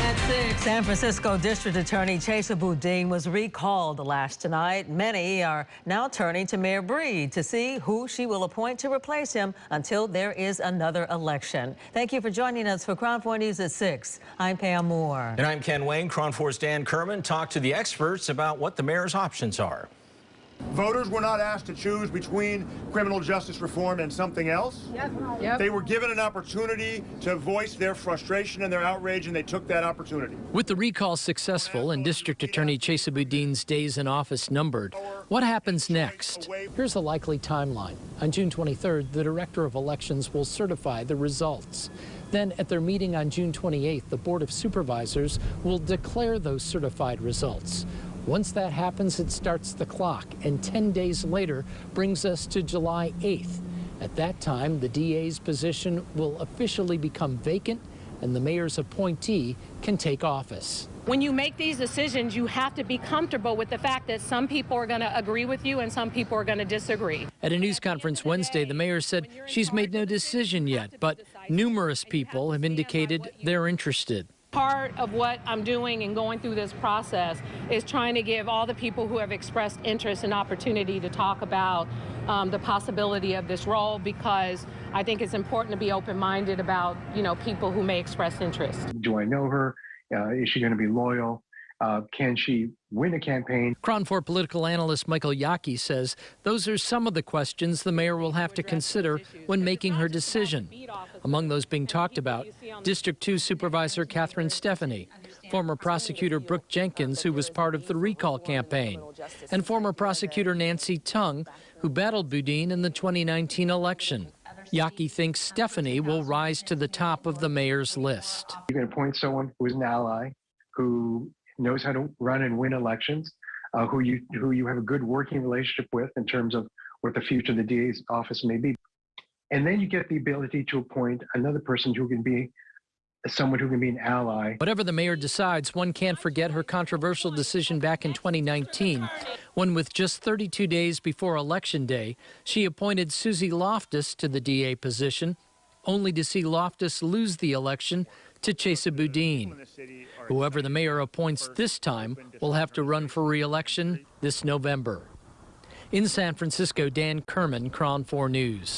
At 6, San Francisco District Attorney Chesa Boudin was recalled last night. Many are now turning to Mayor Breed to see who she will appoint to replace him until there is another election. Thank you for joining us for Crown 4 News at 6. I'm Pam Moore. And I'm Ken Wayne. Crown 4's Dan Kerman talked to the experts about what the mayor's options are. Voters were not asked to choose between criminal justice reform and something else. Yep. They were given an opportunity to voice their frustration and their outrage, and they took that opportunity. With the recall successful and District Attorney Chesa Boudin's days in office numbered, what happens next? Here's a likely timeline. On June 23rd, the Director of Elections will certify the results. Then at their meeting on June 28th, the Board of Supervisors will declare those certified results. Once that happens, it starts the clock, and 10 days later brings us to July 8th. At that time, the DA's position will officially become vacant, and the mayor's appointee can take office. When you make these decisions, you have to be comfortable with the fact that some people are going to agree with you and some people are going to disagree. At a news conference Wednesday, the mayor said she's made no decision yet, but numerous people have indicated they're interested. Part of what I'm doing and going through this process is trying to give all the people who have expressed interest an opportunity to talk about the possibility of this role, because I think it's important to be open-minded about, people who may express interest. Do I know her? Is she going to be loyal? Can she win a campaign? Crown 4 political analyst Michael Yaki says those are some of the questions the mayor will have to consider when making her decision. Among those being talked about, District 2 Supervisor Catherine Stephanie, former prosecutor Brooke Jenkins, who was part of the recall campaign, and former prosecutor Nancy Tung, who battled Boudin in the 2019 election. Yaki thinks Stephanie will rise to the top of the mayor's list. You can appoint someone who is an ally, who knows how to run and win elections, who you have a good working relationship with in terms of what the future of the DA's office may be. And then you get the ability to appoint another person who can be someone who can be an ally. Whatever the mayor decides, one can't forget her controversial decision back in 2019, when with just 32 days before Election Day, she appointed Susie Loftus to the DA position, only to see Loftus lose the election to Chesa Boudin. Whoever the mayor appoints this time will have to run for re-election this November. In San Francisco, Dan Kerman, Crown 4 News.